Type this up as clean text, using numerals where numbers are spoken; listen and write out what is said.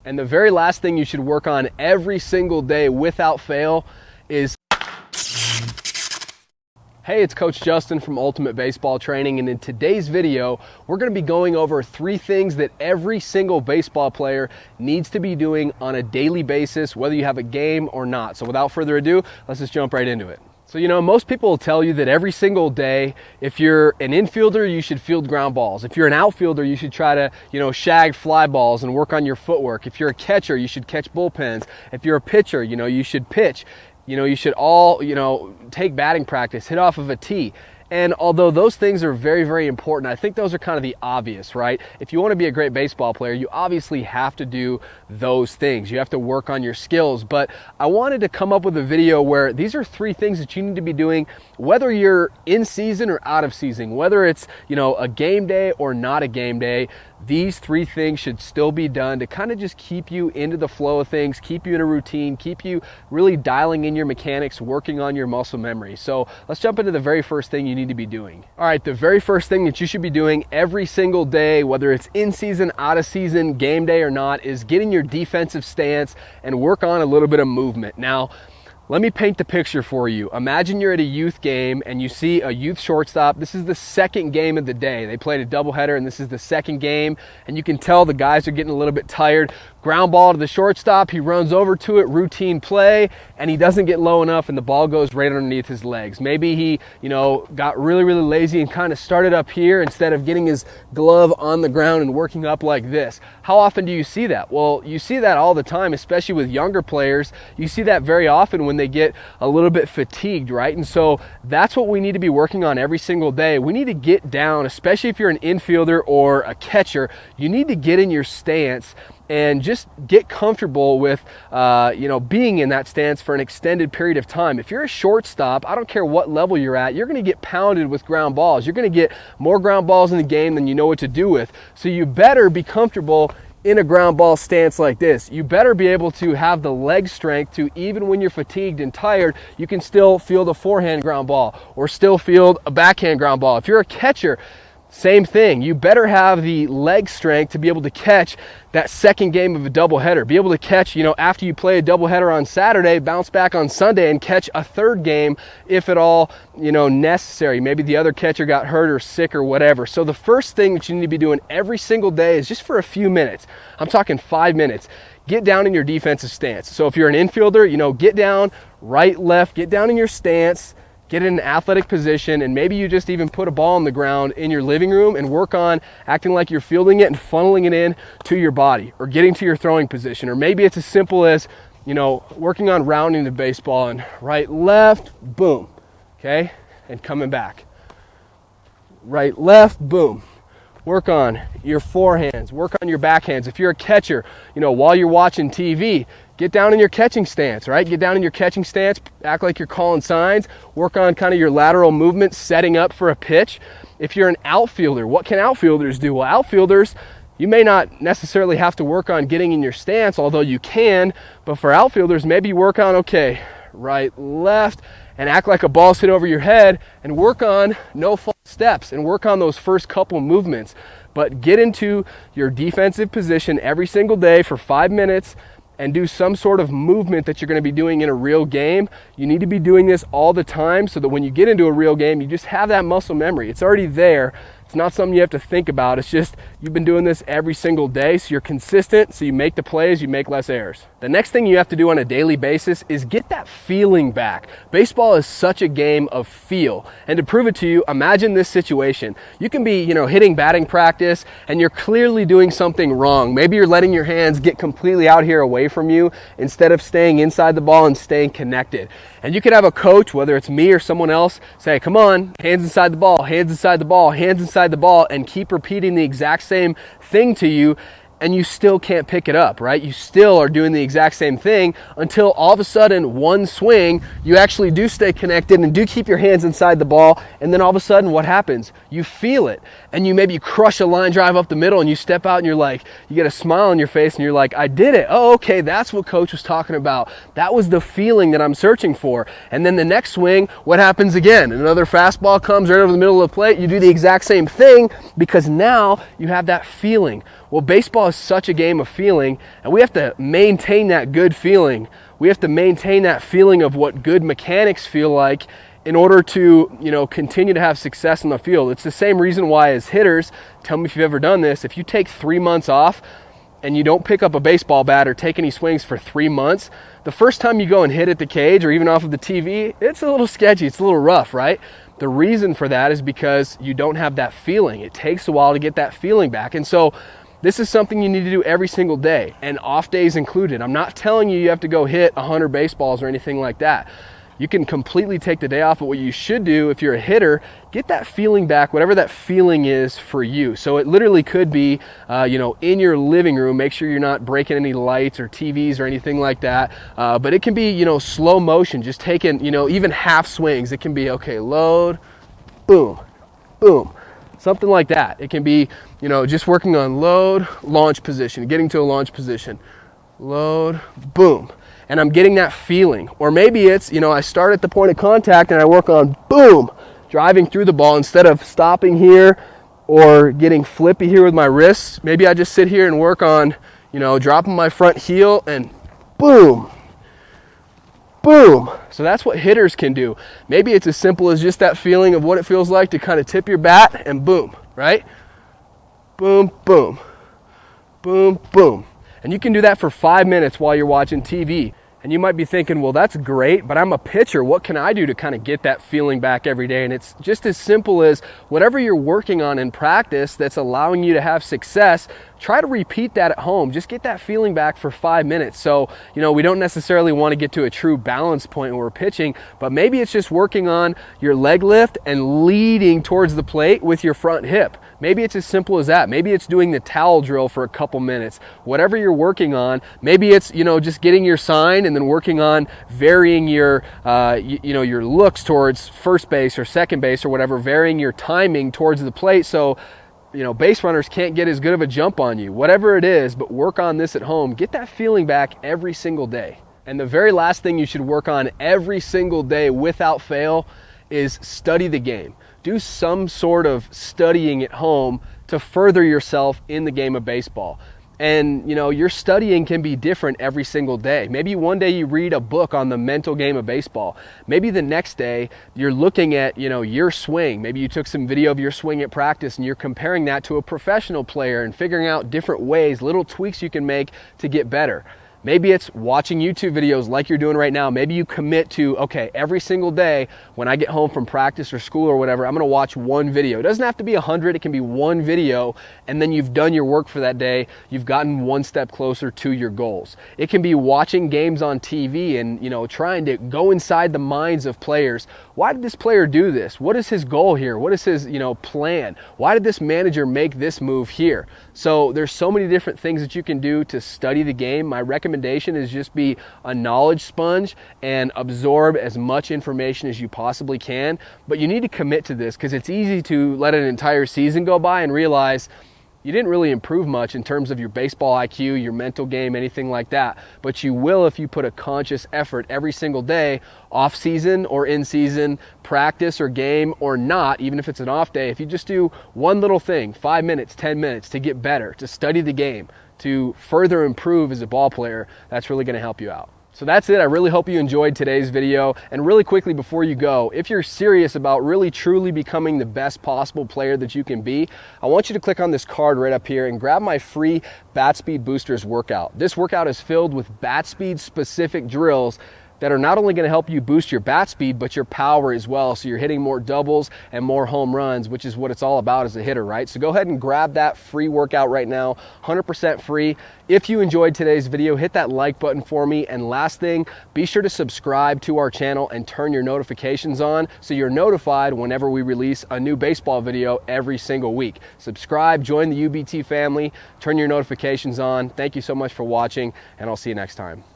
And the very last thing you should work on every single day without fail is... Hey, it's Coach Justin from Ultimate Baseball Training, and in today's video, we're going to be going over 3 things that every single baseball player needs to be doing on a daily basis, whether you have a game or not. So without further ado, let's just jump right into it. So, most people will tell you that every single day, if you're an infielder, you should field ground balls. If you're an outfielder, you should try to, shag fly balls and work on your footwork. If you're a catcher, you should catch bullpens. If you're a pitcher, you should pitch. You should all, take batting practice, hit off of a tee. And although those things are very, very important, I think those are kind of the obvious, right? If you want to be a great baseball player, you obviously have to do those things. You have to work on your skills. But I wanted to come up with a video where these are 3 things that you need to be doing, whether you're in season or out of season, whether it's, a game day or not a game day. These 3 things should still be done to kind of just keep you into the flow of things, keep you in a routine, keep you really dialing in your mechanics, working on your muscle memory. So let's jump into the very first thing you need to be doing. All right, the very first thing that you should be doing every single day, whether it's in season, out of season, game day or not, is get in your defensive stance and work on a little bit of movement. Now, let me paint the picture for you. Imagine you're at a youth game and you see a youth shortstop. This is the second game of the day. They played a doubleheader and this is the second game, and you can tell the guys are getting a little bit tired. Ground ball to the shortstop, he runs over to it, routine play, and he doesn't get low enough and the ball goes right underneath his legs. Maybe he, got really, really lazy and kind of started up here instead of getting his glove on the ground and working up like this. How often do you see that? Well, you see that all the time, especially with younger players. You see that very often when they get a little bit fatigued, right? And so that's what we need to be working on every single day. We need to get down, especially if you're an infielder or a catcher, you need to get in your stance and just get comfortable with, being in that stance for an extended period of time. If you're a shortstop, I don't care what level you're at, you're going to get pounded with ground balls. You're going to get more ground balls in the game than you know what to do with. So you better be comfortable in a ground ball stance like this. You better be able to have the leg strength to, even when you're fatigued and tired, you can still field a forehand ground ball or still field a backhand ground ball. If you're a catcher, same thing. You better have the leg strength to be able to catch that second game of a doubleheader. Be able to catch, after you play a doubleheader on Saturday, bounce back on Sunday and catch a third game if at all, necessary. Maybe the other catcher got hurt or sick or whatever. So the first thing that you need to be doing every single day is just for a few minutes. I'm talking 5 minutes. Get down in your defensive stance. So if you're an infielder, get down, right, left, get down in your stance, get in an athletic position, and maybe you just even put a ball on the ground in your living room and work on acting like you're fielding it and funneling it in to your body, or getting to your throwing position. Or maybe it's as simple as, working on rounding the baseball and right, left, boom, okay? And coming back. Right, left, boom. Work on your forehands, work on your backhands. If you're a catcher, while you're watching TV, get down in your catching stance, right? Get down in your catching stance, act like you're calling signs, work on kind of your lateral movement, setting up for a pitch. If you're an outfielder, what can outfielders do? Well, outfielders, you may not necessarily have to work on getting in your stance, although you can, but for outfielders, maybe you work on, okay, right, left, and act like a ball's hit over your head, and work on no false steps and work on those first couple movements. But get into your defensive position every single day for 5 minutes and do some sort of movement that you're going to be doing in a real game. You need to be doing this all the time so that when you get into a real game, you just have that muscle memory. It's already there. It's not something you have to think about. It's just you've been doing this every single day, so you're consistent, so you make the plays, you make less errors. The next thing you have to do on a daily basis is get that feeling back. Baseball is such a game of feel. And to prove it to you, imagine this situation. You can be, hitting batting practice and you're clearly doing something wrong. Maybe you're letting your hands get completely out here away from you instead of staying inside the ball and staying connected. And you could have a coach, whether it's me or someone else, say, come on, hands inside the ball, hands inside the ball, hands inside the ball, and keep repeating the exact same thing to you, and you still can't pick it up, right? You still are doing the exact same thing until all of a sudden, one swing, you actually do stay connected and do keep your hands inside the ball, and then all of a sudden, what happens? You feel it, and you maybe crush a line drive up the middle, and you step out and you're like, you get a smile on your face, and you're like, I did it. Oh, okay, that's what coach was talking about. That was the feeling that I'm searching for. And then the next swing, what happens again? Another fastball comes right over the middle of the plate. You do the exact same thing because now you have that feeling. Well, baseball is such a game of feeling, and we have to maintain that good feeling. We have to maintain that feeling of what good mechanics feel like in order to, continue to have success in the field. It's the same reason why as hitters, tell me if you've ever done this, if you take 3 months off and you don't pick up a baseball bat or take any swings for 3 months, the first time you go and hit at the cage or even off of the TV, it's a little sketchy, it's a little rough, right? The reason for that is because you don't have that feeling. It takes a while to get that feeling back. And so this is something you need to do every single day, and off days included. I'm not telling you have to go hit 100 baseballs or anything like that. You can completely take the day off, but what you should do if you're a hitter, get that feeling back, whatever that feeling is for you. So it literally could be, in your living room, make sure you're not breaking any lights or TVs or anything like that. But it can be, slow motion, just taking, even half swings. It can be, okay, load, boom, boom, something like that. It can be, just working on load, launch position, getting to a launch position, load, boom. And I'm getting that feeling. Or maybe it's, I start at the point of contact and I work on, boom, driving through the ball instead of stopping here or getting flippy here with my wrists. Maybe I just sit here and work on, dropping my front heel and boom, boom. So that's what hitters can do. Maybe it's as simple as just that feeling of what it feels like to kind of tip your bat and boom, right? Boom, boom, boom, boom. And you can do that for 5 minutes while you're watching TV. And you might be thinking, well, that's great, but I'm a pitcher. What can I do to kind of get that feeling back every day? And it's just as simple as whatever you're working on in practice that's allowing you to have success, try to repeat that at home. Just get that feeling back for 5 minutes. So, we don't necessarily want to get to a true balance point when we're pitching, but maybe it's just working on your leg lift and leading towards the plate with your front hip. Maybe it's as simple as that. Maybe it's doing the towel drill for a couple minutes. Whatever you're working on, maybe it's, just getting your sign and then working on varying your, your looks towards first base or second base or whatever, varying your timing towards the plate so, base runners can't get as good of a jump on you. Whatever it is, but work on this at home. Get that feeling back every single day. And the very last thing you should work on every single day without fail is study the game. Do some sort of studying at home to further yourself in the game of baseball. And, your studying can be different every single day. Maybe one day you read a book on the mental game of baseball. Maybe the next day you're looking at, your swing. Maybe you took some video of your swing at practice and you're comparing that to a professional player and figuring out different ways, little tweaks you can make to get better. Maybe it's watching YouTube videos like you're doing right now. Maybe you commit to, okay, every single day when I get home from practice or school or whatever, I'm going to watch one video. It doesn't have to be 100. It can be one video, and then you've done your work for that day. You've gotten one step closer to your goals. It can be watching games on TV and, trying to go inside the minds of players. Why did this player do this? What is his goal here? What is his, plan? Why did this manager make this move here? So there's so many different things that you can do to study the game. My recommendation is just be a knowledge sponge and absorb as much information as you possibly can. But you need to commit to this because it's easy to let an entire season go by and realize you didn't really improve much in terms of your baseball IQ, your mental game, anything like that. But you will if you put a conscious effort every single day, off season or in season, practice or game or not, even if it's an off day. If you just do one little thing, 5 minutes, 10 minutes to get better, to study the game, to further improve as a ball player, that's really going to help you out. So that's it. I really hope you enjoyed today's video. And really quickly before you go, if you're serious about really truly becoming the best possible player that you can be, I want you to click on this card right up here and grab my free Bat Speed Boosters workout. This workout is filled with bat speed specific drills that are not only going to help you boost your bat speed, but your power as well. So you're hitting more doubles and more home runs, which is what it's all about as a hitter, right? So go ahead and grab that free workout right now, 100% free. If you enjoyed today's video, hit that like button for me. And last thing, be sure to subscribe to our channel and turn your notifications on so you're notified whenever we release a new baseball video every single week. Subscribe, join the UBT family, turn your notifications on. Thank you so much for watching, and I'll see you next time.